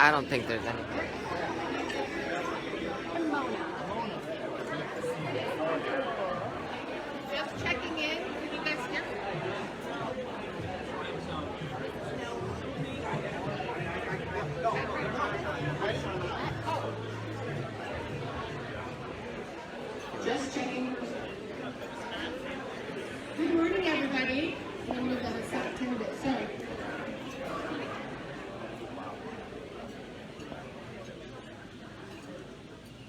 I don't think there's any. Just checking in. Can you guys hear? Just checking. Good morning, everybody. I'm going to stop 10 minutes. Sorry.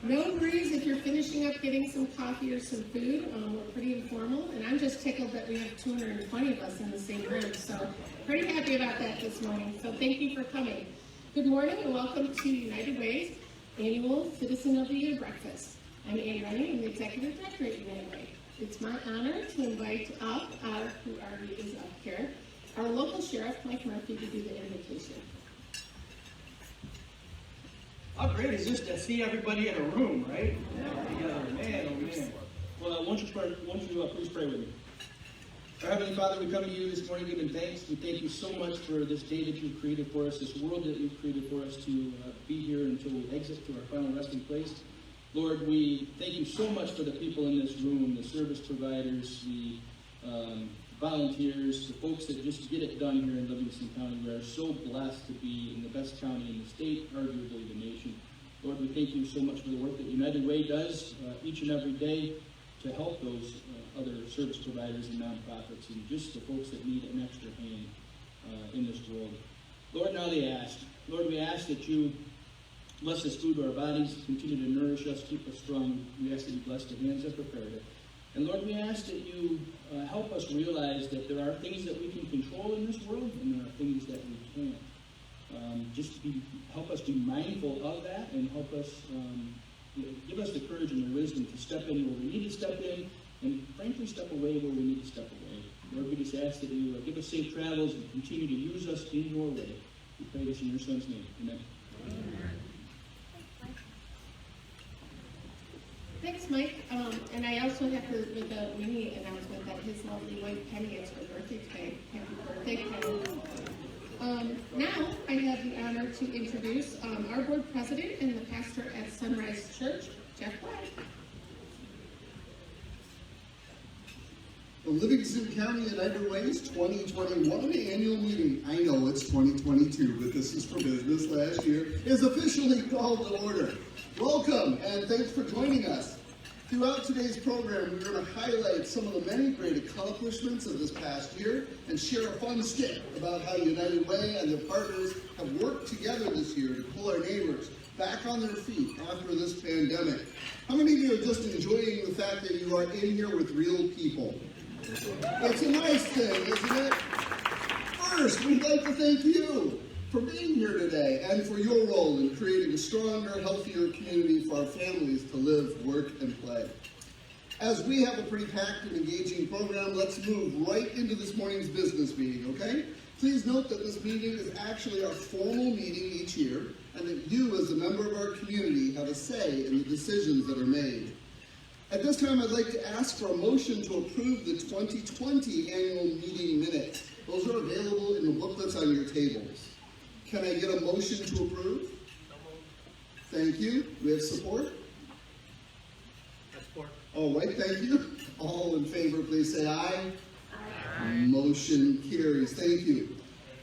No worries if you're finishing up getting some coffee or some food. We're pretty informal, and I'm just tickled that we have 220 of us in the same room, so pretty happy about that this morning. So thank you for coming. Good morning and welcome to United Way's annual Citizen of the Year breakfast. I'm Annie Rennie, I'm the Executive Director at United Way. It's my honor to invite up, who already is up here, our local sheriff, Mike Murphy, to do the invitation. How great is this to see everybody in a room, right? Together, man, oh man. Well, won't you please pray with me. Our Heavenly Father, we come to you this morning giving thanks. We thank you so much for this day that you've created for us, this world that you've created for us to be here until we exit to our final resting place. Lord, we thank you so much for the people in this room, the service providers, the volunteers, the folks that just get it done here in Livingston County. We are so blessed to be in the best county in the state, arguably the nation. Lord, we thank you so much for the work that United Way does each and every day to help those other service providers and nonprofits and just the folks that need an extra hand in this world. Lord, now we ask that you bless this food to our bodies, continue to nourish us, keep us strong. We ask that you bless the hands that prepared it. And Lord, we ask that you help us realize that there are things that we can control in this world and there are things that we can't. Help us be mindful of that and help us, give us the courage and the wisdom to step in where we need to step in and frankly step away where we need to step away. Lord, we just ask that you give us safe travels and continue to use us in your way. We pray this in your Son's name. Amen. Amen. Thanks, Mike. And I also have to make a mini announcement that his lovely wife Penny is her birthday today. Happy birthday, Penny. Now I have the honor to introduce our board president and the pastor at Sunrise Church, Jeff Black. The Livingston County United Way's 2021 annual meeting, I know it's 2022, but this is for business last year, is officially called to order. Welcome, and thanks for joining us. Throughout today's program, we're going to highlight some of the many great accomplishments of this past year and share a fun skit about how United Way and their partners have worked together this year to pull our neighbors back on their feet after this pandemic. How many of you are just enjoying the fact that you are in here with real people? It's a nice thing, isn't it? First, we'd like to thank you for being here today and for your role in creating a stronger, healthier community for our families to live, work, and play. As we have a pretty packed and engaging program, let's move right into this morning's business meeting, okay? Please note that this meeting is actually our formal meeting each year and that you, as a member of our community, have a say in the decisions that are made. At this time, I'd like to ask for a motion to approve the 2020 annual meeting minutes. Those are available in the booklets on your tables. Can I get a motion to approve? Thank you. Do we have support? Support. All right, thank you. All in favor, please say aye. Aye. Motion carries. Thank you.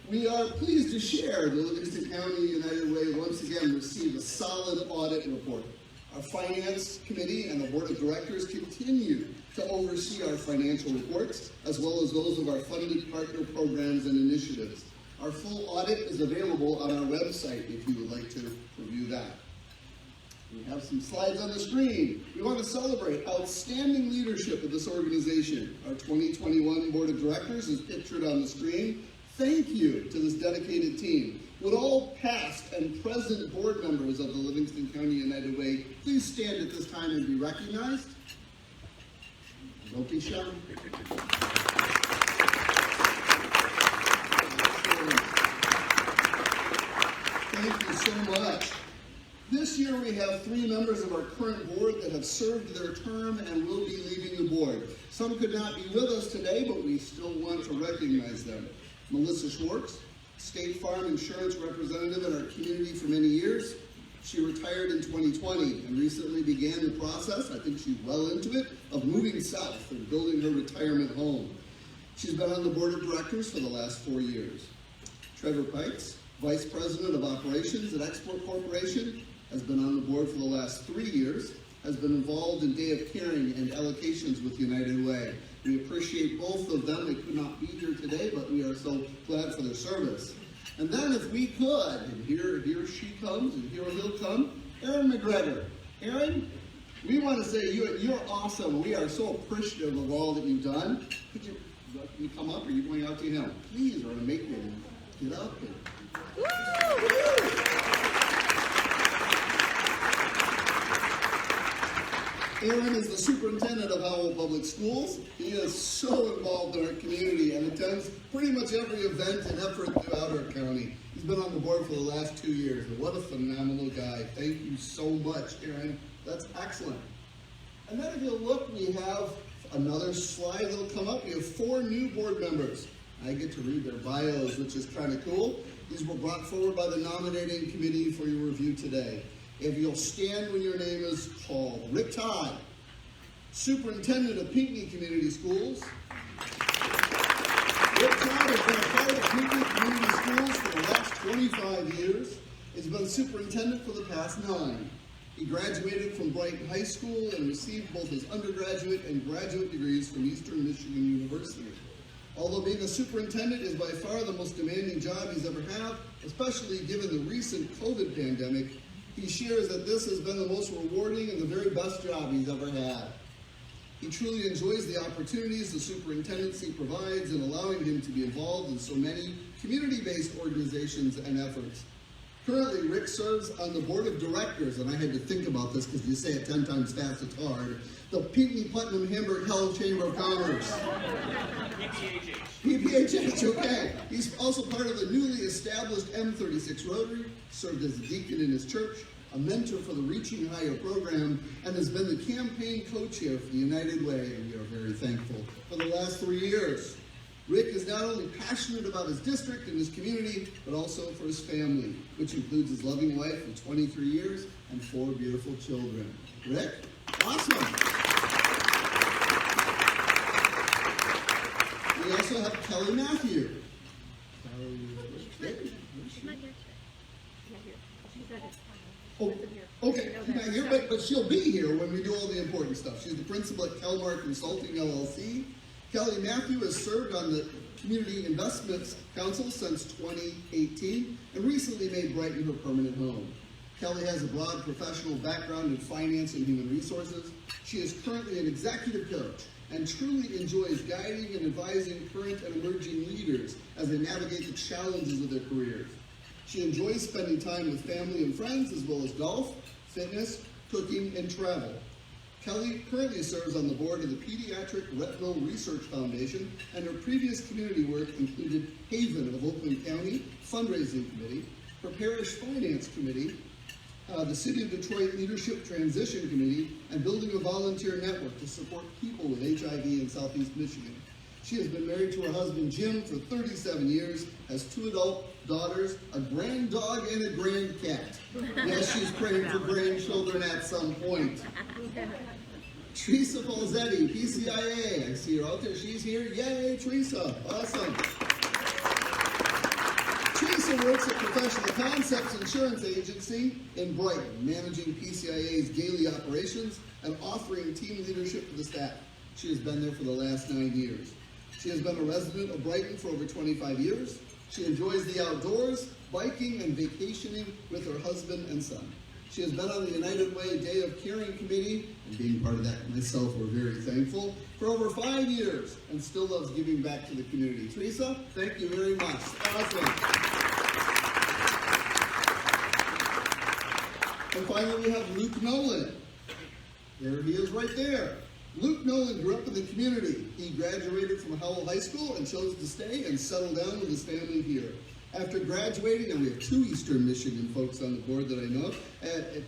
We are pleased to share the Livingston County United Way once again received a solid audit report. Our Finance Committee and the Board of Directors continue to oversee our financial reports, as well as those of our funded partner programs and initiatives. Our full audit is available on our website if you would like to review that. We have some slides on the screen. We want to celebrate outstanding leadership of this organization. Our 2021 Board of Directors is pictured on the screen. Thank you to this dedicated team. Would all past and present board members of the Livingston County United Way please stand at this time and be recognized? Don't be shy. Thank you so much. This year we have 3 members of our current board that have served their term and will be leaving the board. Some could not be with us today, but we still want to recognize them. Melissa Schwartz, State Farm Insurance representative in our community for many years. She retired in 2020 and recently began the process, I think she's well into it, of moving south and building her retirement home. She's been on the board of directors for the last 4 years. Trevor Pikes, Vice President of Operations at Export Corporation, has been on the board for the last 3 years, has been involved in Day of Caring and allocations with United Way. We appreciate both of them. They could not be here today, but we are so glad for their service. And then if we could, and here she comes, and here he'll come, Aaron McGregor. Aaron, we want to say you're awesome. We are so appreciative of all that you've done. Could you come up, or are you going out to him? Please, or to make him get up. Aaron is the superintendent of Howell Public Schools. He is so involved in our community and attends pretty much every event and effort throughout our county. He's been on the board for the last 2 years, and what a phenomenal guy. Thank you so much, Aaron. That's excellent. And then if you look, we have another slide that'll come up. We have 4 new board members. I get to read their bios, which is kind of cool. These were brought forward by the nominating committee for your review today. If you'll stand when your name is called. Rick Todd, Superintendent of Pinckney Community Schools. Rick Todd has been a part of Pinckney Community Schools for the last 25 years. He's been superintendent for the past 9. He graduated from Brighton High School and received both his undergraduate and graduate degrees from Eastern Michigan University. Although being a superintendent is by far the most demanding job he's ever had, especially given the recent COVID pandemic, he shares that this has been the most rewarding and the very best job he's ever had. He truly enjoys the opportunities the superintendency provides in allowing him to be involved in so many community-based organizations and efforts. Currently, Rick serves on the board of directors, and I had to think about this because you say it 10 times fast, it's hard, the Pinckney Putnam Hamburg Held Chamber of Commerce. PPHH, okay. He's also part of the newly established M36 Rotary, served as a deacon in his church, a mentor for the Reaching Higher program, and has been the campaign co-chair for the United Way, and we are very thankful, for the last 3 years. Rick is not only passionate about his district and his community, but also for his family, which includes his loving wife of 23 years and 4 beautiful children. Rick, awesome. We also have Kelly Matthew. Oh, okay, she's not here, but she'll be here when we do all the important stuff. She's the principal at Kelmar Consulting, LLC. Kelly Matthew has served on the Community Investments Council since 2018 and recently made Brighton her permanent home. Kelly has a broad professional background in finance and human resources. She is currently an executive coach and truly enjoys guiding and advising current and emerging leaders as they navigate the challenges of their careers. She enjoys spending time with family and friends, as well as golf, fitness, cooking, and travel. Kelly currently serves on the board of the Pediatric Retinal Research Foundation, and her previous community work included Haven of Oakland County Fundraising Committee, her Parish Finance Committee, the City of Detroit Leadership Transition Committee, and building a volunteer network to support people with HIV in Southeast Michigan. She has been married to her husband Jim for 37 years, has 2 adult daughters, a grand dog, and a grand cat. Yes, she's praying for grandchildren at some point. Teresa Polzetti, PCIA. I see her out there. She's here. Yay, Teresa. Awesome. Teresa works at Professional Concepts Insurance Agency in Brighton, managing PCIA's daily operations and offering team leadership to the staff. She has been there for the last 9 years. She has been a resident of Brighton for over 25 years. She enjoys the outdoors, biking, and vacationing with her husband and son. She has been on the United Way Day of Caring Committee, and being part of that myself, we're very thankful, for over 5 years, and still loves giving back to the community. Teresa, thank you very much. Awesome. And finally, we have Luke Nolan. There he is right there. Luke Nolan grew up in the community. He graduated from Howell High School and chose to stay and settle down with his family here. After graduating, and we have 2 Eastern Michigan folks on the board that I know,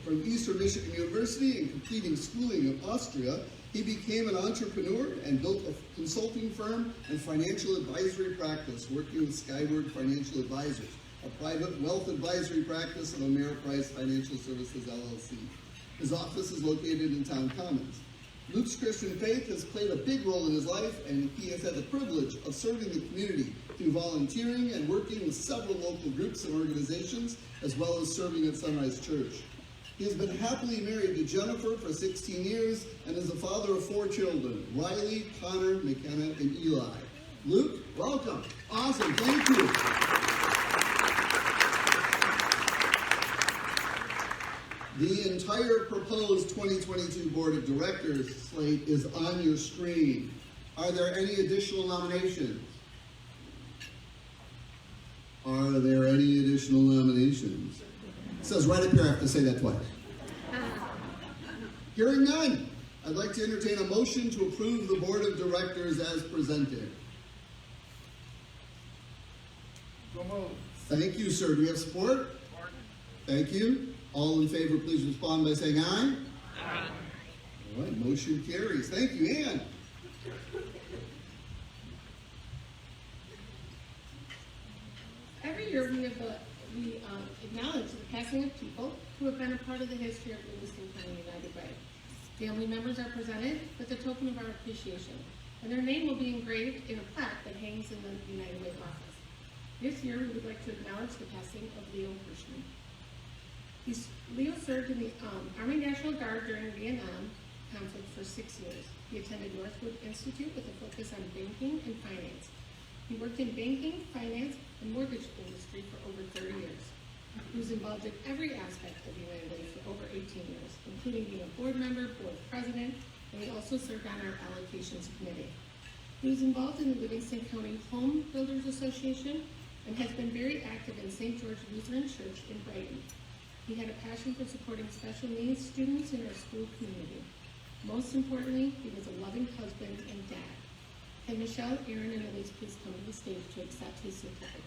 from Eastern Michigan University and completing schooling in Austria, He became an entrepreneur and built a consulting firm and financial advisory practice, working with Skyward Financial Advisors, a private wealth advisory practice of Ameriprise Financial Services, LLC. His office is located in Town Commons. Luke's Christian faith has played a big role in his life, and he has had the privilege of serving the community through volunteering and working with several local groups and organizations, as well as serving at Sunrise Church. He has been happily married to Jennifer for 16 years and is the father of 4 children, Riley, Connor, McKenna, and Eli. Luke, welcome. Awesome, thank you. The entire proposed 2022 Board of Directors slate is on your screen. Are there any additional nominations? Are there any additional nominations? It says right up here, I have to say that twice. Hearing none, I'd like to entertain a motion to approve the Board of Directors as presented. So moved. Thank you, sir. Do we have support? Thank you. All in favor, please respond by saying aye. Aye. All right, motion carries. Thank you, Ann. Every year we acknowledge the passing of people who have been a part of the history of Livingston County United Way. Family members are presented with a token of our appreciation, and their name will be engraved in a plaque that hangs in the United Way office. This year, we would like to acknowledge the passing of Leo Hirschman. Leo served in the Army National Guard during Vietnam conflict for 6 years. He attended Northwood Institute with a focus on banking and finance. He worked in banking, finance, and mortgage industry for over 30 years. He was involved in every aspect of United Way for over 18 years, including being a board member, board president, and he also served on our allocations committee. He was involved in the Livingston County Home Builders Association and has been very active in St. George Lutheran Church in Brighton. He had a passion for supporting special needs students in our school community. Most importantly, he was a loving husband and dad. Can Michelle, Aaron, and Elise please come to the stage to accept his certificate?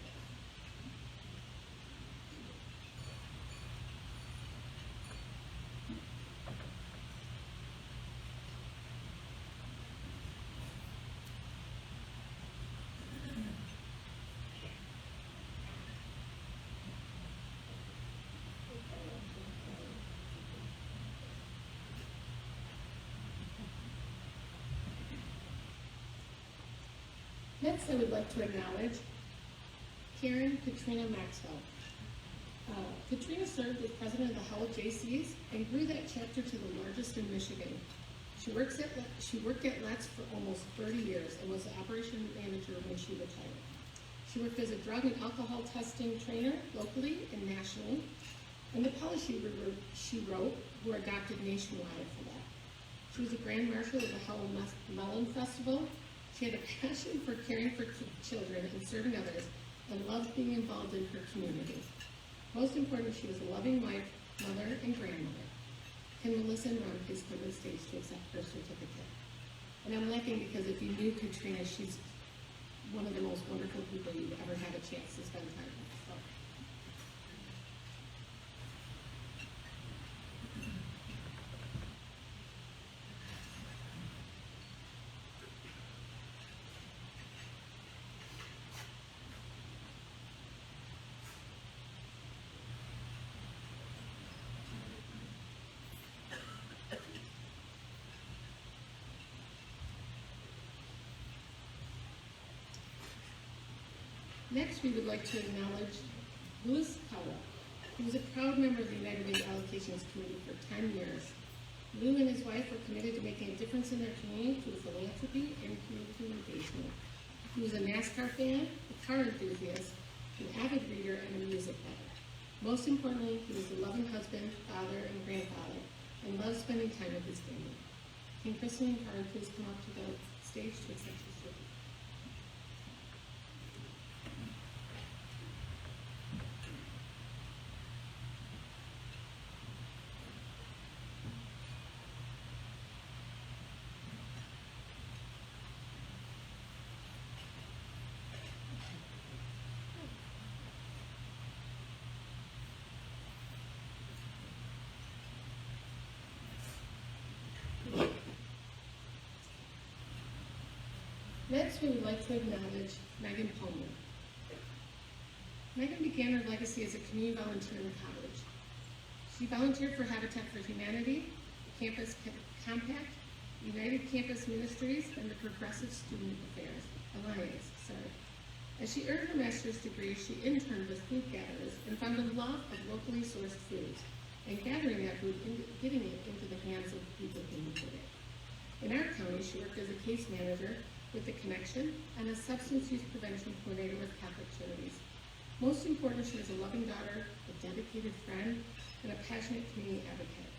Next, I would like to acknowledge Karen Katrina Maxwell. Katrina served as president of the Howell JCs and grew that chapter to the largest in Michigan. She worked at Lex for almost 30 years and was the operation manager when she retired. She worked as a drug and alcohol testing trainer locally and nationally, and the policy she wrote were adopted nationwide for that. She was a grand marshal of the Howell Melon Festival. She had a passion for caring for children and serving others, and loved being involved in her community. Most importantly, she was a loving wife, mother, and grandmother. Can Melissa and Ron please come to the stage to accept her certificate? And I'm laughing because if you knew Katrina, she's one of the most wonderful people you've ever had a chance to spend time with. So. Next, we would like to acknowledge Louis Cowell. He was a proud member of the United Way Allocations Committee for 10 years. Lou and his wife were committed to making a difference in their community through philanthropy and community engagement. He was a NASCAR fan, a car enthusiast, an avid reader, and a music lover. Most importantly, he was a loving husband, father, and grandfather, and loved spending time with his family. Can Kristen and Karen please come up to the stage to accept his certificate? Next, we would like to acknowledge Megan Pullman. Megan began her legacy as a community volunteer in college. She volunteered for Habitat for Humanity, Campus Compact, United Campus Ministries, and the Progressive Student Affairs Alliance. As she earned her master's degree, she interned with food gatherers and found a love of locally sourced foods and gathering that food and getting it into the hands of people who needed it. In our county, she worked as a case manager with The Connection and a substance use prevention coordinator with Catholic Charities. Most important, she was a loving daughter, a dedicated friend, and a passionate community advocate.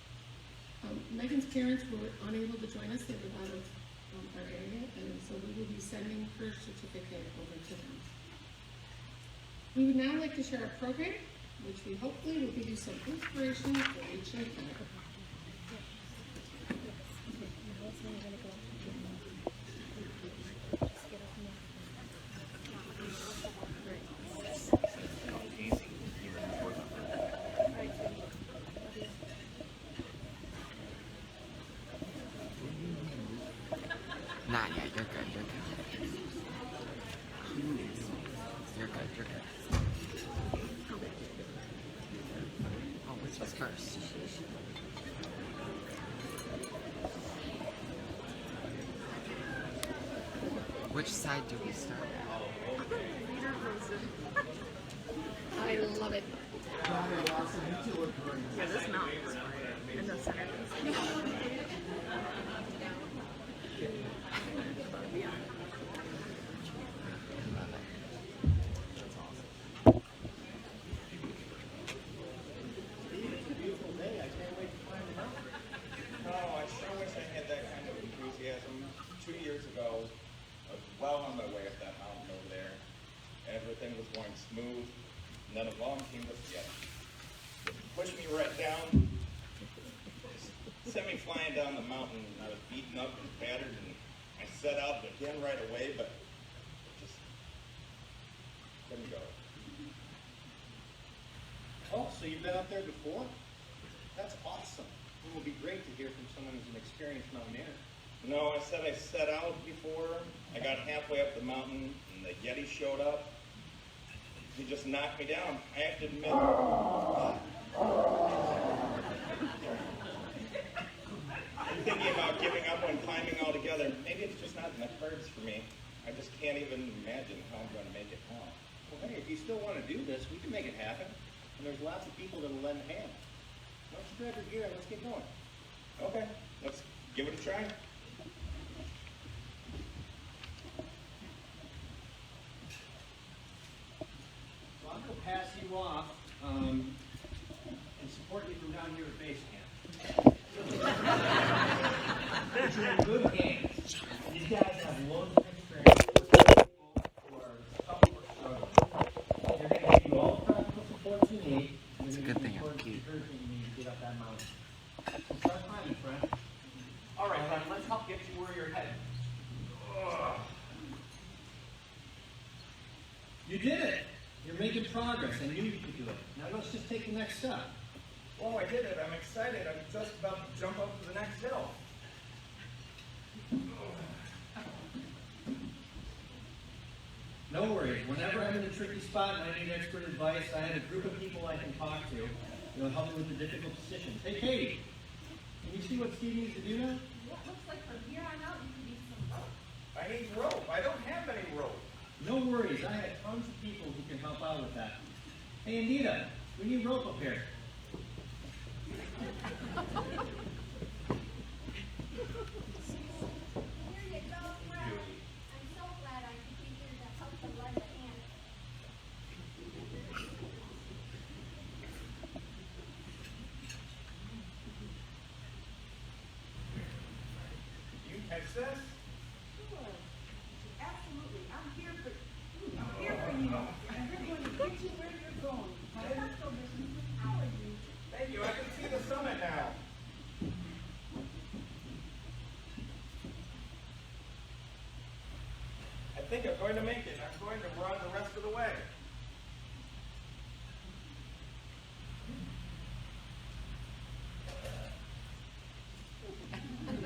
Megan's parents were unable to join us. They live out of our area, and so we will be sending her certificate over to them. We would now like to share our program, which we hopefully will give you some inspiration for each and every. Not yet, you're good, you're good. You're good, you're good. Oh, which was first? Which side do we start at? I love it. Yeah, this mountain is in the center. Yeah. Beautiful day. I can't wait to climb the mountain. Oh, I sure wish I had that kind of enthusiasm. 2 years ago, I was well on my way up that mountain over there. Everything was going smooth. And then along came this jet. Pushed me right down. Sent me flying down the mountain. And I was beaten up and battered. And I set out again right away, but just couldn't go. Oh, so you've been out there before? That's awesome. It will be great to hear from someone who's an experienced mountaineer. No, I said I set out before. I got halfway up the mountain, and the Yeti showed up. He just knocked me down. I have to admit. I'm thinking about giving up on climbing altogether. Maybe it's just not in the cards for me. I just can't even imagine how I'm going to make it now. Well, hey, if you still want to do this, we can make it happen. And there's lots of people that will lend a hand. Why don't you grab your gear and let's get going? Okay, let's give it a try. So I'm going to pass you off and support you from down here at base camp. But you're in good hands. These guys have loads of experience with people who are tough or struggling. They're going to give you all the practical support you need. It's a good thing I'm cute. Encouraging you to get up that mountain. So start climbing, friend. All right, friend, let's help get you where you're headed. You did it. You're making progress. I knew you could do it. Now let's just take the next step. Oh, I did it. I'm excited. I'm just about to jump up to the next hill. No worries. Whenever I'm in a tricky spot and I need expert advice, I have a group of people I can talk to. They'll help me with the difficult decisions. Hey, Katie, can you see what Steve needs to do now? Yeah, looks like from here on out you can need some rope. I need rope. I don't have any rope. No worries. I have tons of people who can help out with that. Hey, Anita, we need rope up here. Here you go, Fred. I'm so glad I could be here to help you lend a hand. You catch this? Sure. Absolutely. I'm here for you. And we're going to get you where you're going. Okay? So, Mrs. How are you? Thank you. I can see the summit now. I think I'm going to make it. I'm going to run the rest of the way.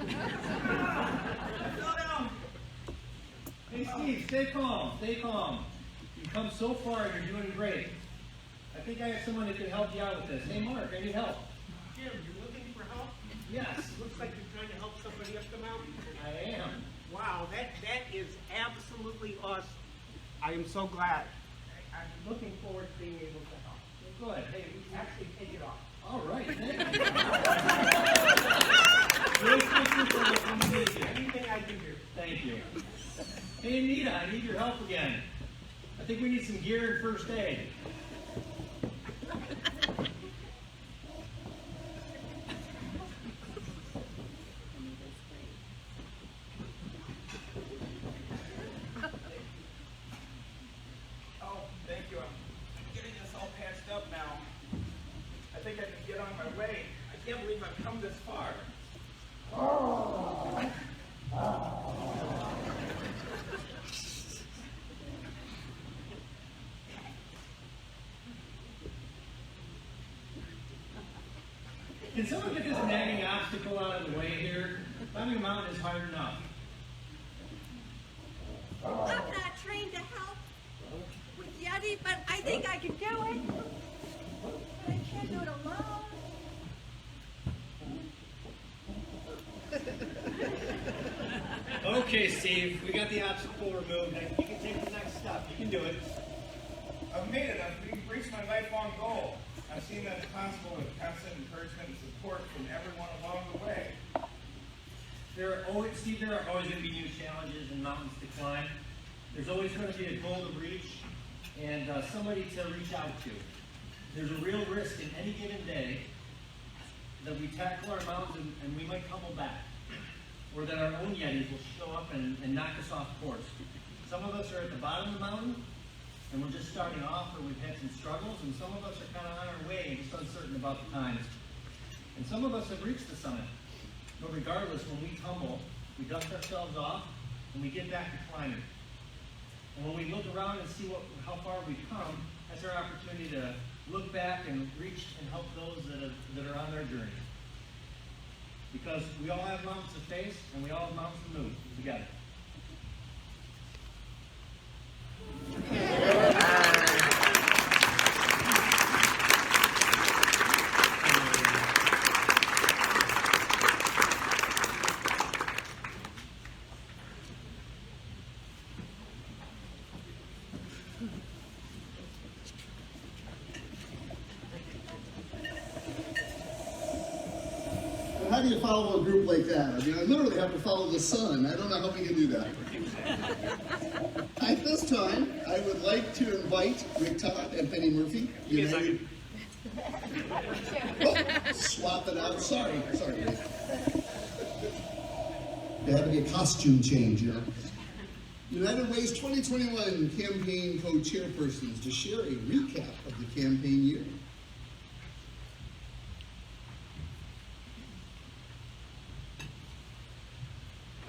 I fell down. Hey, stay calm, stay calm. You've come so far, you're doing great. I think I have someone that can help you out with this. Hey Mark, I need help. Jim, you're looking for help? Yes, Looks like you're trying to help somebody up the mountain. I am. Wow, that is absolutely awesome. I am so glad. I'm looking forward to being able to help. Go ahead. Hey, Actually, take it off. all right, thank you. Really thank you for the conversation. Anything I can do. Thank you. Hey Anita, I need your help again. I think we need some gear and first aid. Oh, thank you. I'm getting this all patched up now. I think I can get on my way. I can't believe I've come this far. Can someone get this nagging obstacle out of the way here? Climbing a mountain is hard enough. I'm not trained to help with Yeti, but I think I can do it. But I can't do it alone. Okay, Steve, we got the obstacle removed. You can take the next step. You can do it. I've made it. I've reached my lifelong goal. I've seen that it's possible with constant encouragement and support from everyone along the way. Steve, there are always going to be new challenges and mountains to climb. There's always going to be a goal to reach and somebody to reach out to. There's a real risk in any given day that we tackle our mountains and we might tumble back, or that our own Yetis will show up and knock us off course. Some of us are at the bottom of the mountain, and we're just starting off, or we've had some struggles, and some of us are kind of on our way and just uncertain about the times. And some of us have reached the summit. But regardless, when we tumble, we dust ourselves off, and we get back to climbing. And when we look around and see how far we've come, that's our opportunity to look back and reach and help those that are on their journey. Because we all have mountains to face, and we all have mountains to move together. How do you follow a group like that? I mean, I literally have to follow the sun. I don't know how we can do that. At this time, I would like to invite Rick Todd and Penny Murphy. Oh, swap it out. Sorry, Rick. There had to be a costume change, you know. United Way's 2021 campaign co-chairpersons to share a recap of the campaign year.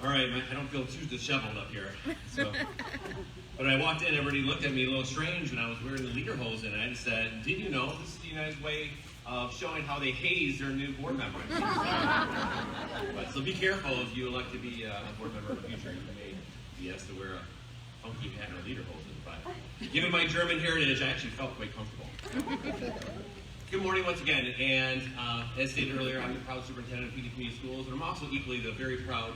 All right, I don't feel too disheveled up here. So, but I walked in, everybody looked at me a little strange when I was wearing the lederhosen, and I just said, "Did you know this is the United's way of showing how they haze their new board members?" But, so be careful if you elect to be a board member in the future. You may be asked to wear a funky hat or lederhosen. But given my German heritage, I actually felt quite comfortable. Good morning once again, and as stated earlier, I'm the proud superintendent of PD Community Schools, and I'm also equally the very proud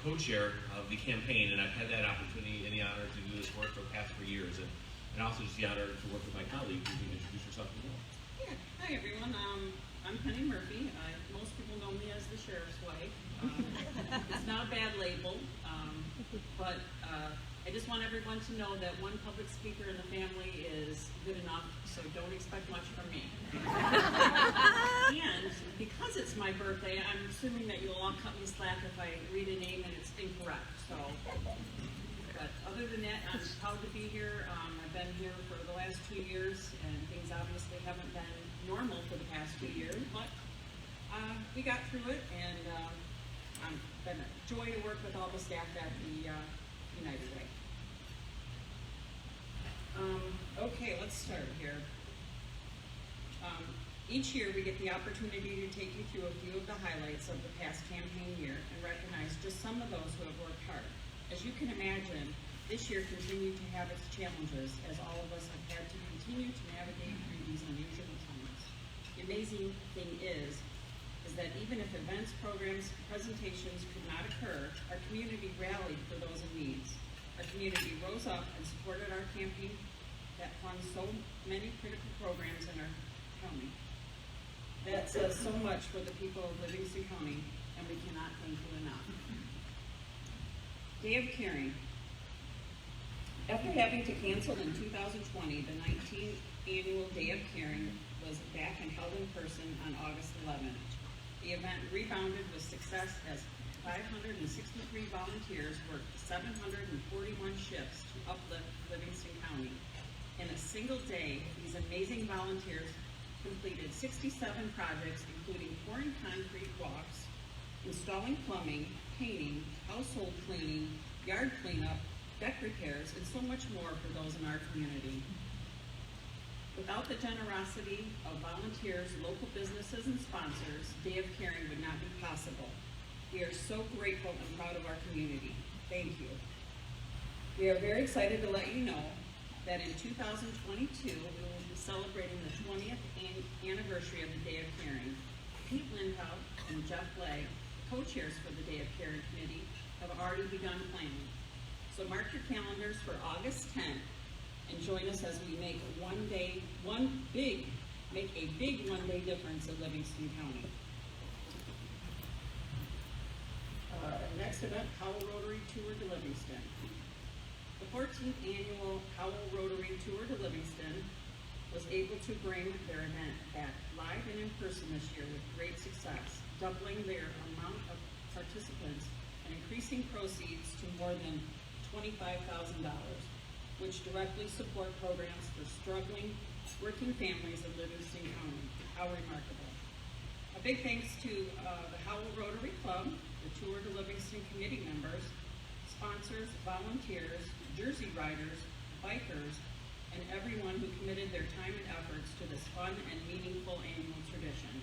co-chair of the campaign, and I've had that opportunity and the honor to do this work for the past 3 years, and also just the honor to work with my colleagues. You can introduce yourself as well. Yeah. Hi everyone, I'm Penny Murphy. Most people know me as the Sheriff's Wife. It's not a bad label, but I just want everyone to know that one public speaker in the family is good enough, so don't expect much from me. And because it's my birthday, I'm assuming that you'll all cut me slack if I read a name and it's incorrect. So, but other than that, I'm proud to be here. I've been here for the last 2 years, and things obviously haven't been normal for the past 2 years, but we got through it, and it's been a joy to work with all the staff at the United Way. Okay, let's start here. Each year we get the opportunity to take you through a few of the highlights of the past campaign year and recognize just some of those who have worked hard. As you can imagine, this year continued to have its challenges, as all of us have had to continue to navigate through these unusual times. The amazing thing is that even if events, programs, presentations could not occur, our community rallied for those in need. Our community rose up and supported our campaign that funds so many critical programs in our county. That says so much for the people of Livingston County, and we cannot thank you enough. Day of Caring. After having to cancel in 2020, the 19th annual Day of Caring was back and held in person on August 11th. The event rebounded with success as 563 volunteers worked 741 shifts to uplift Livingston County. In a single day, these amazing volunteers completed 67 projects, including pouring concrete walks, installing plumbing, painting, household cleaning, yard cleanup, deck repairs, and so much more for those in our community. Without the generosity of volunteers, local businesses, and sponsors, Day of Caring would not be possible. We are so grateful and proud of our community. Thank you. We are very excited to let you know that in 2022, we will be celebrating the 20th anniversary of the Day of Caring. Pete Lindhout and Jeff Blay, co-chairs for the Day of Caring Committee, have already begun planning. So mark your calendars for August 10th and join us as we make a big one-day difference in Livingston County. Next event, Howell Rotary Tour to Livingston. The 14th annual Howell Rotary Tour to Livingston was able to bring their event back live and in person this year with great success, doubling their amount of participants and increasing proceeds to more than $25,000, which directly support programs for struggling working families in Livingston County. How remarkable. A big thanks to the Howell Rotary Club, the Tour to Livingston committee members, sponsors, volunteers, jersey riders, bikers, and everyone who committed their time and efforts to this fun and meaningful annual tradition.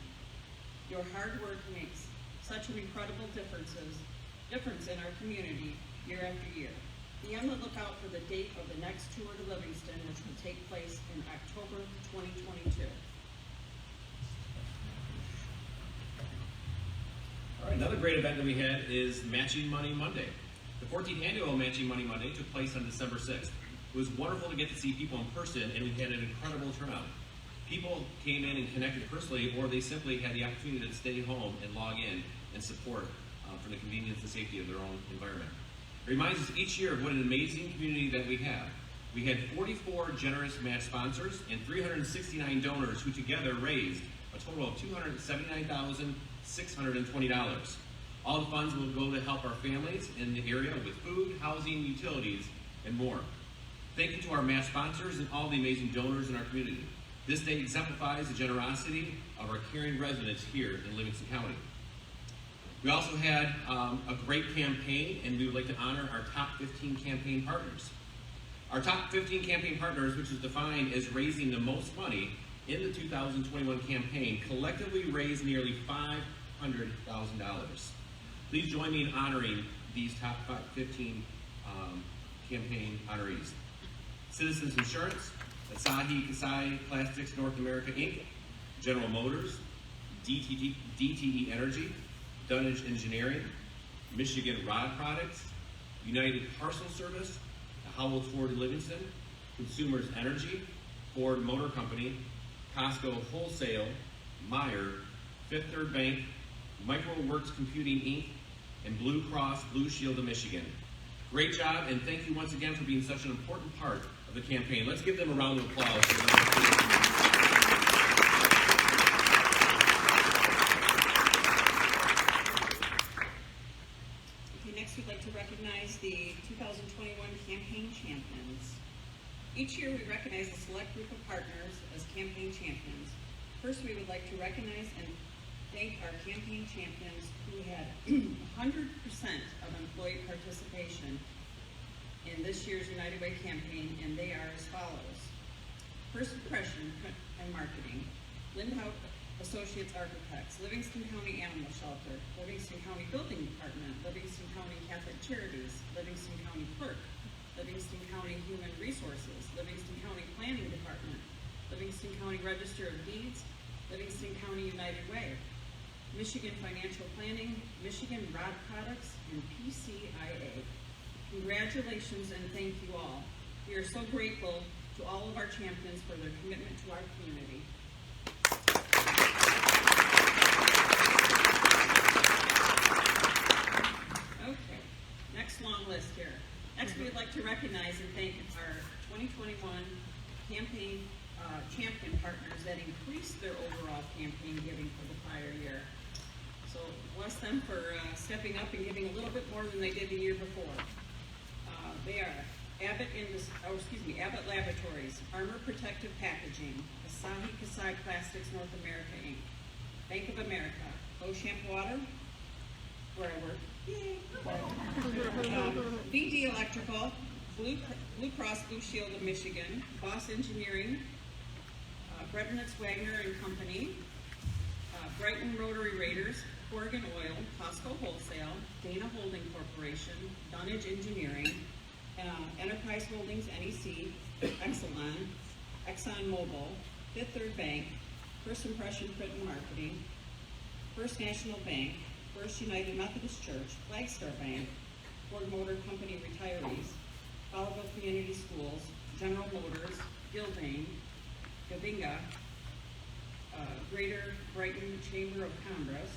Your hard work makes such an incredible difference in our community year after year. Be on the lookout for the date of the next tour to Livingston, which will take place in October 2022. All right, another great event that we had is Matching Money Monday. The 14th annual Matching Money Monday took place on December 6th. It was wonderful to get to see people in person, and we had an incredible turnout. People came in and connected personally, or they simply had the opportunity to stay home and log in and support for the convenience and safety of their own environment. It reminds us each year of what an amazing community that we have. We had 44 generous match sponsors and 369 donors who together raised a total of $279,620. All the funds will go to help our families in the area with food, housing, utilities, and more. Thank you to our match sponsors and all the amazing donors in our community. This day exemplifies the generosity of our caring residents here in Livingston County. We also had a great campaign, and we would like to honor our top 15 campaign partners. Our top 15 campaign partners, which is defined as raising the most money in the 2021 campaign, collectively raised nearly $500,000. Please join me in honoring these top 15 campaign honorees. Citizens Insurance, Asahi Kasai Plastics North America Inc., General Motors, DTE Energy, Dunnage Engineering, Michigan Rod Products, United Parcel Service, the Howell Ford Livingston, Consumers Energy, Ford Motor Company, Costco Wholesale, Meyer, Fifth Third Bank, MicroWorks Computing Inc., and Blue Cross Blue Shield of Michigan. Great job, and thank you once again for being such an important part of the campaign. Let's give them a round of applause. Next, we'd like to recognize the 2021 campaign champions. Each year, we recognize a select group of partners as campaign champions. First, we would like to recognize and thank our campaign champions who had 100% of employee participation in this year's United Way campaign, and they are as follows. First Impression and Marketing, Lindhout Associates Architects, Livingston County Animal Shelter, Livingston County Building Department, Livingston County Catholic Charities, Livingston County Clerk, Livingston County Human Resources, Livingston County Planning Department, Livingston County Register of Deeds, Livingston County United Way, Michigan Financial Planning, Michigan Rod Products, and PCIA. Congratulations and thank you all. We are so grateful to all of our champions for their commitment to our community. Okay, next long list here. Next, we'd like to recognize and thank our 2021 campaign champion partners that increased their overall campaign giving for the prior year. So bless them for stepping up and giving a little bit more than they did the year before. They are Abbott Laboratories, Armor Protective Packaging, Asahi Kasai Plastics North America Inc., Bank of America, Beauchamp Water, where I work, BD Electrical, Blue Cross Blue Shield of Michigan, Boss Engineering, Brednitz Wagner and Company, Brighton Rotary Raiders, Oregon Oil, Costco Wholesale, Dana Holding Corporation, Dunnage Engineering, Enterprise Holdings, NEC, Exelon, ExxonMobil, Fifth Third Bank, First Impression Print and Marketing, First National Bank, First United Methodist Church, Flagstar Bank, Ford Motor Company Retirees, Fowlerville Community Schools, General Motors, Gilbane, Gavinga, Greater Brighton Chamber of Commerce,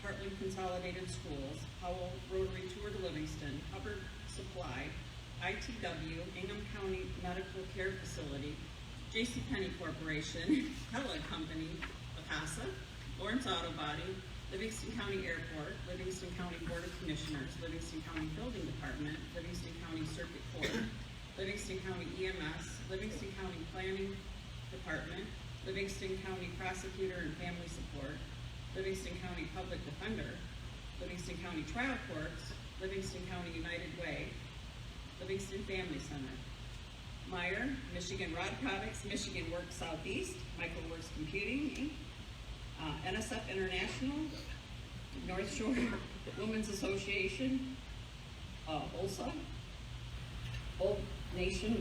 Heartland Consolidated Schools, Howell Rotary Tour to Livingston, Hubbard Supply, ITW, Ingham County Medical Care Facility, JCPenney Corporation, Hella Company, Acasa, Lawrence Auto Body, Livingston County Airport, Livingston County Board of Commissioners, Livingston County Building Department, Livingston County Circuit Court, Livingston County EMS, Livingston County Planning Department, Livingston County Prosecutor and Family Support, Livingston County Public Defender, Livingston County Trial Courts, Livingston County United Way, Livingston Family Center, Meyer, Michigan Rod Products, Michigan Works Southeast, Michael Works Computing, Inc., NSF International, North Shore Women's Association, OLSA, Old National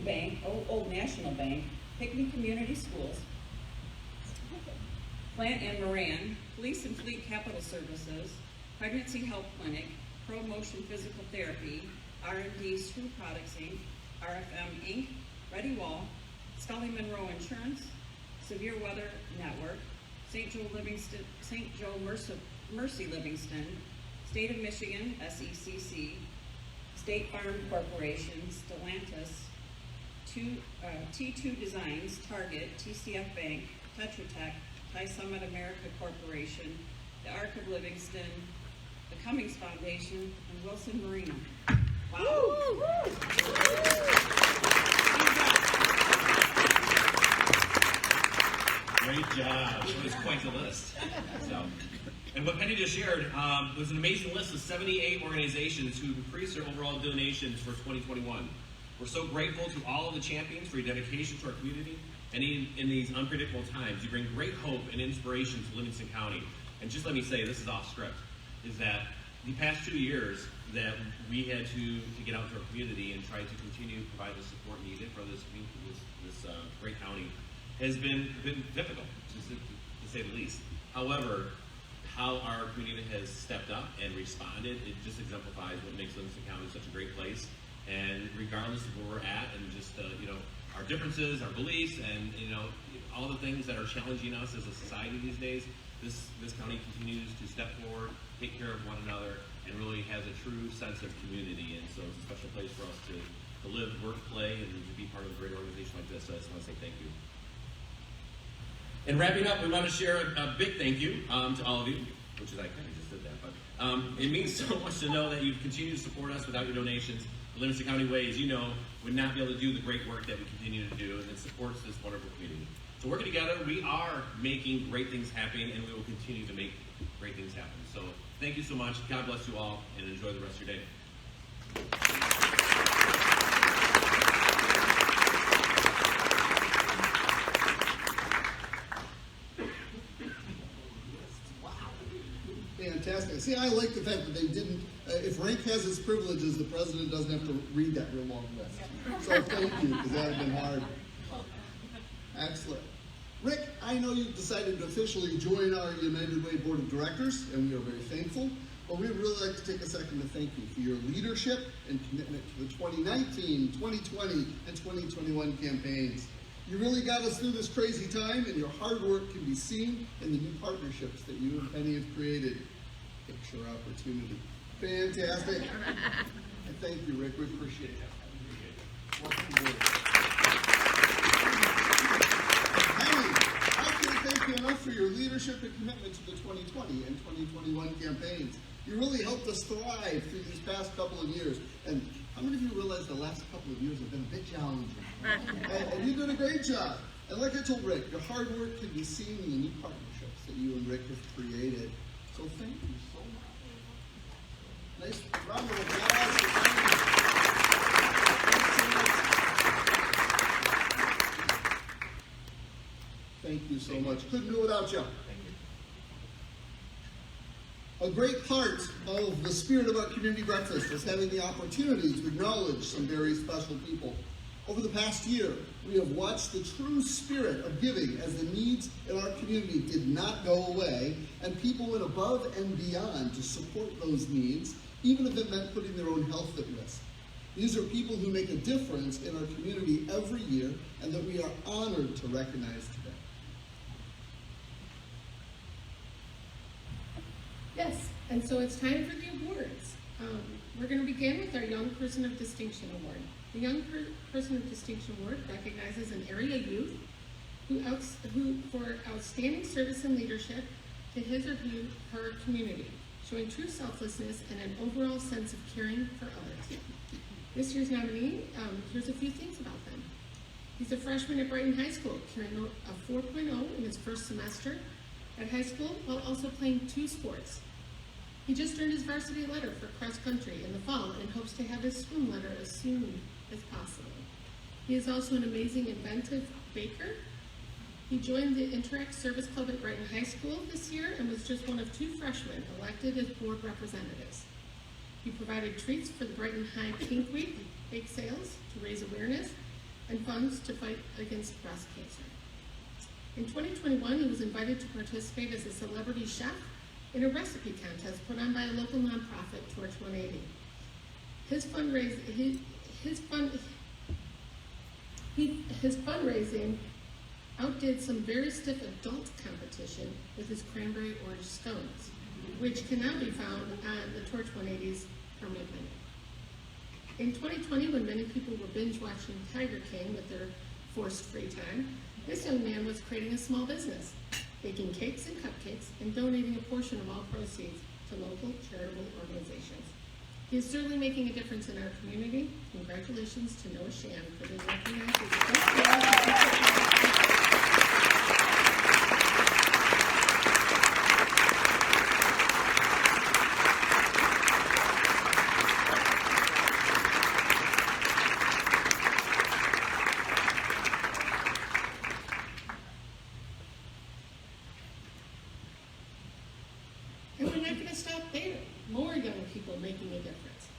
Bank, Hickman Community Schools, Plant and Moran, Police and Fleet Capital Services, Pregnancy Health Clinic, Pro Motion Physical Therapy, R&D Screw Products Inc., RFM Inc., Ready Wall, Scully Monroe Insurance, Severe Weather Network, St. Joe Mercy Livingston, State of Michigan, SECC, State Farm Corporation, Stellantis, T2 Designs, Target, TCF Bank, Tetra Tech, Thai Summit America Corporation, the Arc of Livingston, the Cummings Foundation, and Wilson Marina. Wow. Great job. It was quite the list. So, and what Penny just shared was an amazing list of 78 organizations who increased their overall donations for 2021. We're so grateful to all of the champions for your dedication to our community, and in these unpredictable times, you bring great hope and inspiration to Livingston County. And just let me say, this is off script, is that the past 2 years that we had to get out to our community and try to continue to provide the support needed for this great county has been difficult, to say the least. However, how our community has stepped up and responded, it just exemplifies what makes Livingston County such a great place. And regardless of where we're at and just our differences, our beliefs, and all the things that are challenging us as a society these days, this county continues to step forward, take care of one another, and really has a true sense of community. And so it's a special place for us to live, work, play, and to be part of a great organization like this. So I just want to say thank you. And wrapping up, we want to share a big thank you to all of you, which is I kind of just did that, but it means so much to know that you've continued to support us. Without your donations, the Livingston County Way, as you know, would not be able to do the great work that we continue to do, and it supports this wonderful community. So working together, we are making great things happen, and we will continue to make great things happen. So thank you so much. God bless you all, and enjoy the rest of your day. Fantastic. See, I like the fact that they didn't If rank has its privileges, the president doesn't have to read that real long list. So thank you, because that would have been hard. Excellent. Rick, I know you've decided to officially join our United Way Board of Directors, and we are very thankful. But we'd really like to take a second to thank you for your leadership and commitment to the 2019, 2020, and 2021 campaigns. You really got us through this crazy time, and your hard work can be seen in the new partnerships that you and Penny have created. Picture opportunity. Fantastic. And thank you, Rick. We appreciate it. Welcome aboard. Penny, I can't thank you enough for your leadership and commitment to the 2020 and 2021 campaigns. You really helped us thrive through these past couple of years. And how many of you realize the last couple of years have been a bit challenging? and you did a great job. And like I told Rick, your hard work can be seen in the new partnerships that you and Rick have created. So thank you so much. Nice round of applause. Thank you so much. Couldn't do it without you. A great part of the spirit of our community breakfast is having the opportunity to acknowledge some very special people. Over the past year, we have watched the true spirit of giving as the needs in our community did not go away, and people went above and beyond to support those needs, even if it meant putting their own health at risk. These are people who make a difference in our community every year, and that we are honored to recognize today. Yes, and so it's time for the awards. We're going to begin with our Young Person of Distinction Award. The Young Person of Distinction Award recognizes an area youth who for outstanding service and leadership to his or her community, showing true selflessness and an overall sense of caring for others. This year's nominee, here's a few things about them. He's a freshman at Brighton High School, carrying a 4.0 in his first semester at high school while also playing 2 sports. He just earned his varsity letter for cross country in the fall and hopes to have his swim letter as soon as possible. He is also an amazing, inventive baker. He joined the Interact Service Club at Brighton High School this year and was just one of 2 freshmen elected as board representatives. He provided treats for the Brighton High Pink Week bake sales to raise awareness and funds to fight against breast cancer. In 2021, he was invited to participate as a celebrity chef in a recipe contest put on by a local nonprofit, Torch 180. His fundraising outdid some very stiff adult competition with his cranberry orange scones, which can now be found on the Torch 180's permanent menu. In 2020, when many people were binge watching Tiger King with their forced free time, this young man was creating a small business, baking cakes and cupcakes and donating a portion of all proceeds to local charitable organizations. He is certainly making a difference in our community. Congratulations to Noah Shan for being recognized as the best. And we're not going to stop there. More young people making a difference.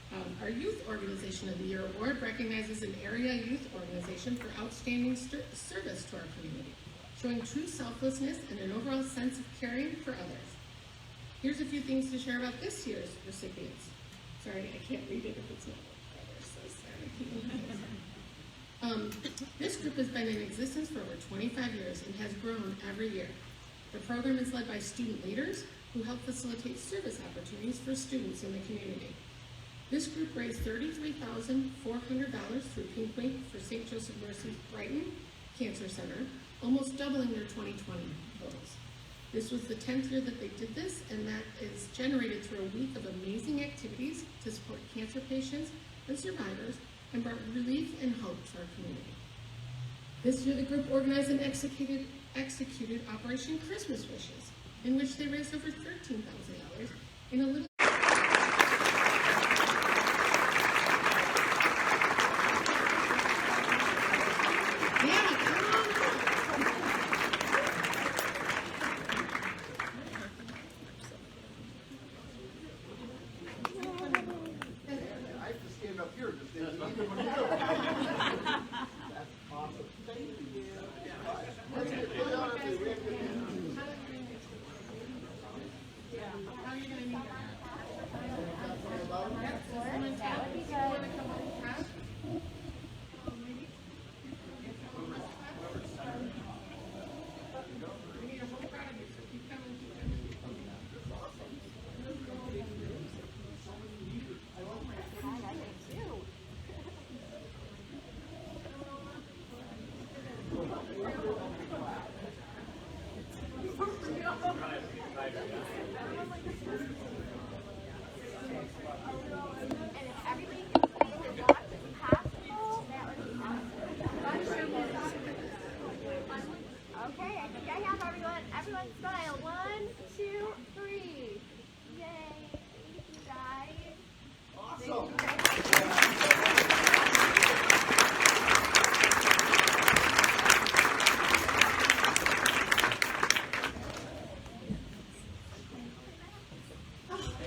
Our Youth Organization of the Year Award recognizes an area youth organization for outstanding service to our community, showing true selflessness and an overall sense of caring for others. Here's a few things to share about this year's recipients. Sorry, I can't read it if it's not so sorry. This group has been in existence for over 25 years and has grown every year. The program is led by student leaders who help facilitate service opportunities for students in the community. This group raised $33,400 through Pink Week for St. Joseph Mercy's Brighton Cancer Center, almost doubling their 2020 goals. This was the 10th year that they did this, and that is generated through a week of amazing activities to support cancer patients and survivors and brought relief and hope to our community. This year, the group organized and executed Operation Christmas Wishes, in which they raised over $13,000 in a little Okay, I think I have everyone. Everyone smile. 1, 2, 3. Yay. Thank you guys. Awesome.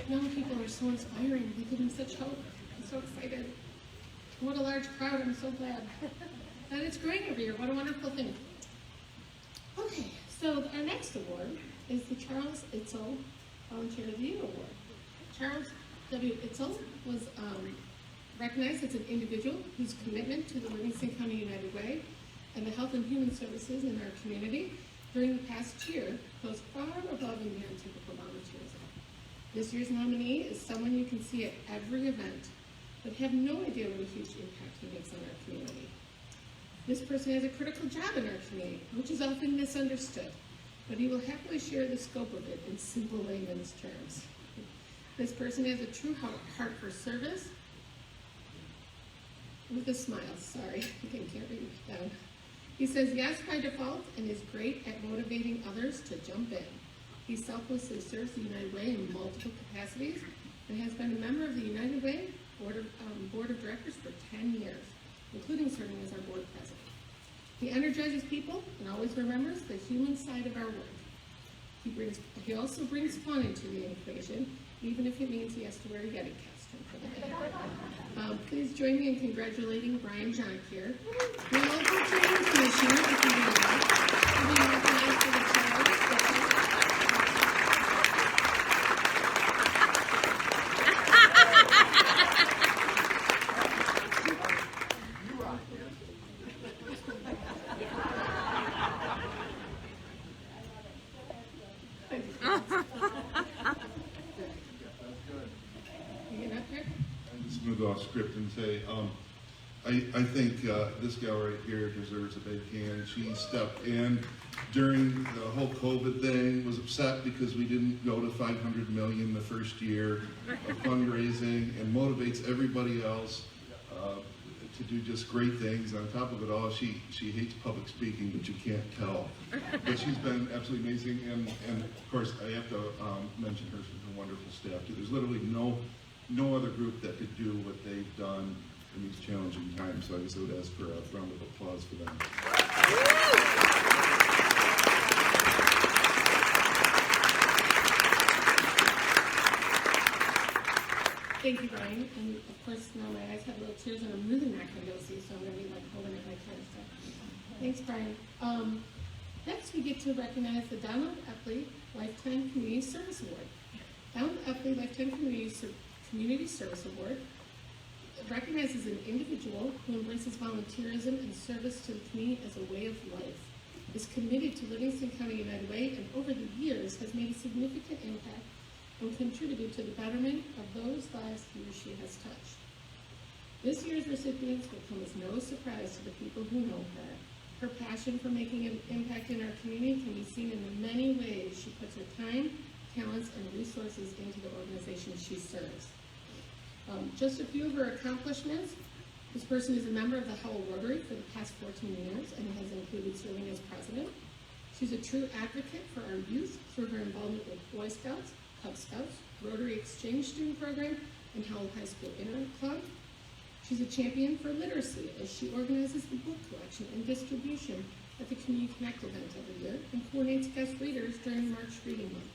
Young people are so inspiring. They give me such hope. I'm so excited. What a large crowd. I'm so glad. And it's growing every year. What a wonderful thing. Okay, so our next award is the Charles Itzel Volunteer of the Year Award. Charles W. Itzel was recognized as an individual whose commitment to the Livingston County United Way and the health and human services in our community during the past year goes far above and beyond typical volunteerism. This year's nominee is someone you can see at every event, but have no idea what a huge impact he makes on our community. This person has a critical job in our community, which is often misunderstood, but he will happily share the scope of it in simple layman's terms. This person has a true heart for service, with a smile, sorry, I can't read it down. He says yes by default and is great at motivating others to jump in. He selflessly serves the United Way in multiple capacities and has been a member of the United Way Board of Directors for 10 years, including serving as our board president. He energizes people and always remembers the human side of our work. He also brings fun into the equation, even if it means he has to wear a Yeti costume for the day. Please join me in congratulating Brian John here, the local training commissioner, if you would like, to be recognized for the Charles. Off script and say, I think this gal right here deserves a big hand. She stepped in during the whole COVID thing, was upset because we didn't go to 500 million the first year of fundraising, and motivates everybody else to do just great things. On top of it all, she hates public speaking, but you can't tell. But she's been absolutely amazing, and of course I have to mention her wonderful staff too. There's literally no other group that could do what they've done in these challenging times. So I guess I would ask for a round of applause for them. Thank you, Brian. And of course, now my eyes have little tears and I'm really not going to go see, so I'm going to be like holding it like kind of stuff. Thanks, Brian. Next, we get to recognize the Donald Epley Lifetime Community Service Award. Donald Epley Lifetime Community Service Award recognizes an individual who embraces volunteerism and service to the community as a way of life, is committed to Livingston County United Way, and over the years has made a significant impact and contributed to the betterment of those lives he or she has touched. This year's recipients will come as no surprise to the people who know her. Her passion for making an impact in our community can be seen in the many ways she puts her time, talents, and resources into the organization she serves. Just a few of her accomplishments. This person is a member of the Howell Rotary for the past 14 years and has included serving as president. She's a true advocate for our youth through her involvement with Boy Scouts, Cub Scouts, Rotary Exchange Student Program, and Howell High School Inter Club. She's a champion for literacy as she organizes the book collection and distribution at the Community Connect event every year and coordinates guest readers during March Reading Month.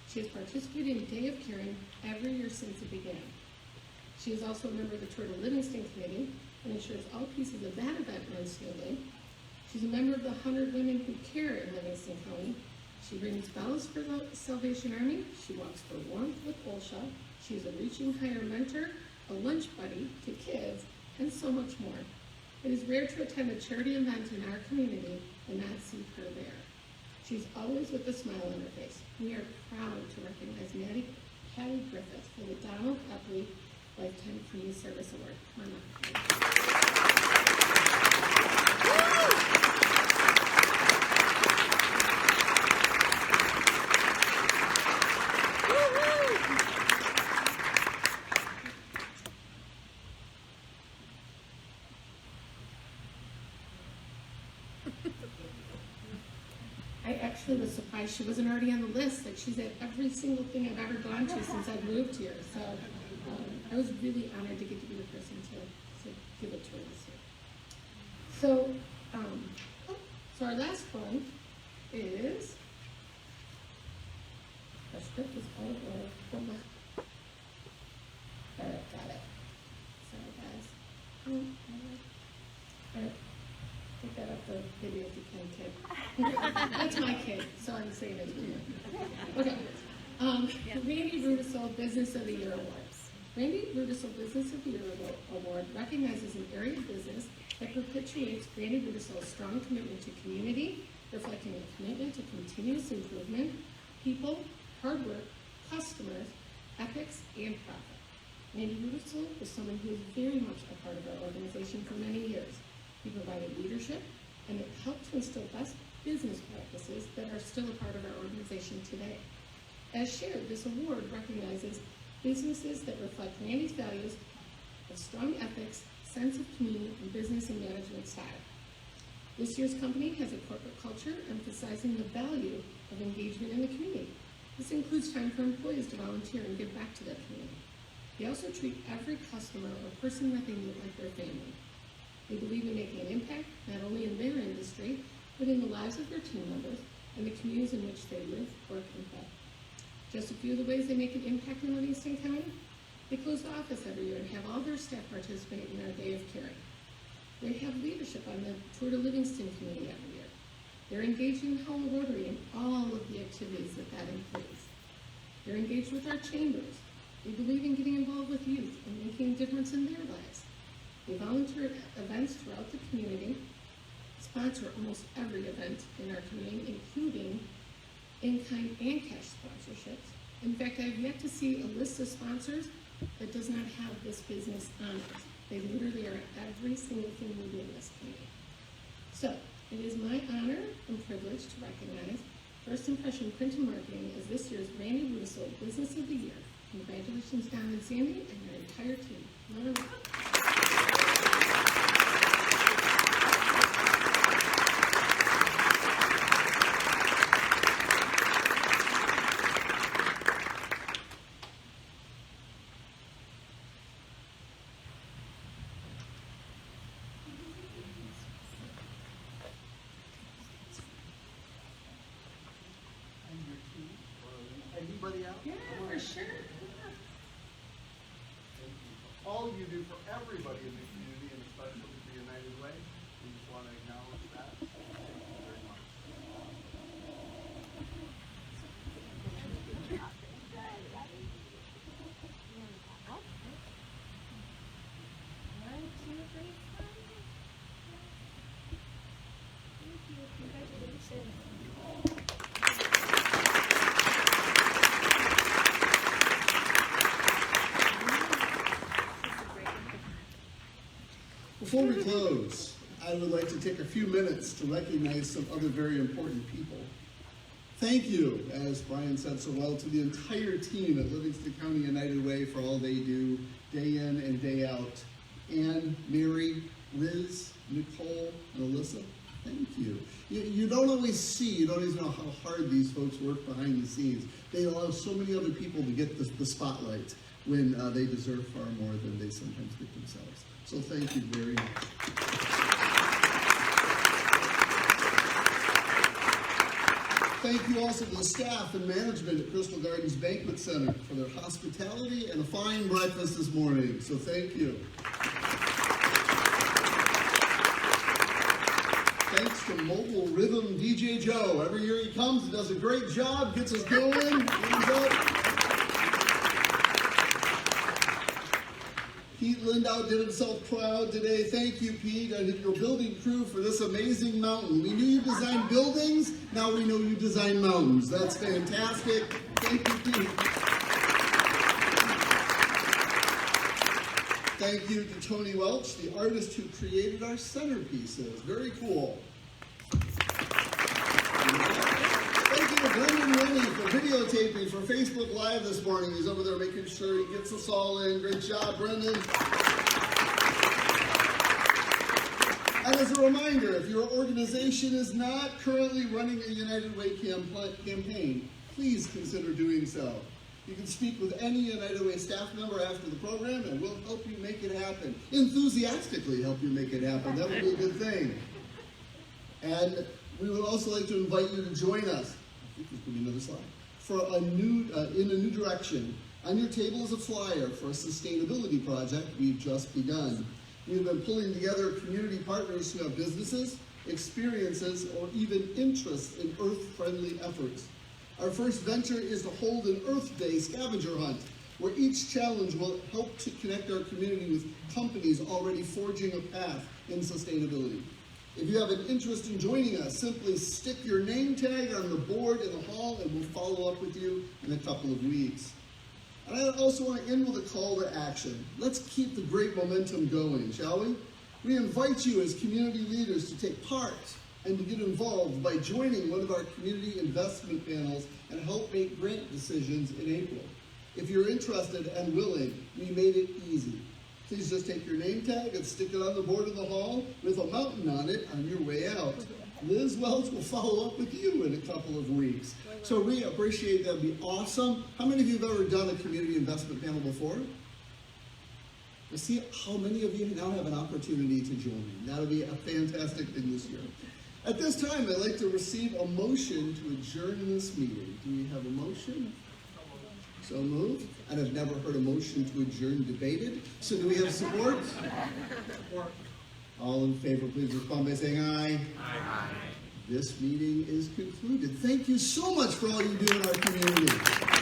She has participated in Day of Caring every year since it began. She is also a member of the Tour to Livingston Committee and ensures all pieces of that event run smoothly. She's a member of the 100 Women Who Care in Livingston County. She rings bells for the Salvation Army. She walks for warmth with OLSHA. She's a Reaching Higher mentor, a lunch buddy to kids, and so much more. It is rare to attend a charity event in our community and not see her there. She's always with a smile on her face. We are proud to recognize Patty Griffith for the Donald Epley Lifetime Community Service Award. Come on up. actually was surprised she wasn't already on the list. Like, she's at every single thing I've ever gone to since I've moved here. So I was really honored to get to be the person to give it to her this year. So, so our last one is, our script is all over. Hold on. All right, got it. Sorry, guys. All right. Pick that up the video if you can, kid. That's my kid, so I'm saying it to you. Okay. Randy Rudisell Business of the Year Awards. Randy Rudisell Business of the Year Award recognizes an area of business that perpetuates Randy Rudisell's strong commitment to community, reflecting a commitment to continuous improvement, people, hard work, customers, ethics, and profit. Randy Rudisell was someone who was very much a part of our organization for many years. He provided leadership, and it helped to instill best business practices that are still a part of our organization today. As shared, this award recognizes businesses that reflect Randy's values of strong ethics, sense of community, and business and management style. This year's company has a corporate culture emphasizing the value of engagement in the community. This includes time for employees to volunteer and give back to their community. They also treat every customer or person that they meet like their family. They believe in making an impact, not only in their industry, but in the lives of their team members and the communities in which they live, work, and play. Just a few of the ways they make an impact in Livingston County: they close the office every year and have all their staff participate in our Day of Caring. They have leadership on the Tour to Livingston committee every year. They're engaged in Home Rotary and all of the activities that includes. They're engaged with our chambers. They believe in getting involved with youth and making a difference in their lives. They volunteer at events throughout the community, sponsor almost every event in our community, including in-kind and cash sponsorships. In fact, I've yet to see a list of sponsors that does not have this business on it. They literally are at every single thing we do in this community. So, it is my honor and privilege to recognize First Impression Print and Marketing as this year's Randy Rudisell Business of the Year. Congratulations, Don and Sandy, and your entire team. Come on up. Anybody else? Yeah, for sure. All you do for everybody in the community, and especially the United Way. We just want to acknowledge that. Thank you very much. Before we close, I would like to take a few minutes to recognize some other very important people. Thank you, as Brian said so well, to the entire team at Livingston County United Way for all they do day in and day out. Ann, Mary, Liz, Nicole, and Alyssa, thank you. You don't always see, you don't always know how hard these folks work behind the scenes. They allow so many other people to get the spotlight when they deserve far more than they sometimes get themselves. So thank you very much. Thank you also to the staff and management at Crystal Gardens Banquet Center for their hospitality and a fine breakfast this morning. So thank you. Thanks to Mobile Rhythm DJ Joe. Every year he comes and does a great job, gets us going. Pete Lindau did himself proud today. Thank you, Pete, and your building crew for this amazing mountain. We knew you designed buildings, now we know you design mountains. That's fantastic. Thank you, Pete. Thank you to Tony Welch, the artist who created our centerpieces. Very cool. Thank you to Brendan Rennie for videotaping for Facebook Live this morning. He's over there making sure he gets us all in. Great job, Brendan. And as a reminder, if your organization is not currently running a United Way campaign, please consider doing so. You can speak with any United Way staff member after the program, and we'll help you make it happen. Enthusiastically help you make it happen. That would be a good thing. And we would also like to invite you to join us. I think there's going to be another slide. For in a new direction. On your table is a flyer for a sustainability project we've just begun. We've been pulling together community partners who have businesses, experiences, or even interests in earth-friendly efforts. Our first venture is to hold an Earth Day scavenger hunt, where each challenge will help to connect our community with companies already forging a path in sustainability. If you have an interest in joining us, simply stick your name tag on the board in the hall and we'll follow up with you in a couple of weeks. And I also want to end with a call to action. Let's keep the great momentum going, shall we? We invite you as community leaders to take part and to get involved by joining one of our community investment panels and help make grant decisions in April. If you're interested and willing, we made it easy. Please just take your name tag and stick it on the board in the hall with a mountain on it on your way out. Liz Welch will follow up with you in a couple of weeks. So we appreciate that. It'd be awesome. How many of you have ever done a community investment panel before? Let's see how many of you now have an opportunity to join. That'll be a fantastic thing this year. At this time, I'd like to receive a motion to adjourn this meeting. Do we have a motion? So moved. And I've never heard a motion to adjourn debated. So do we have support? Support. All in favor, please respond by saying aye. Aye. This meeting is concluded. Thank you so much for all you do in our community.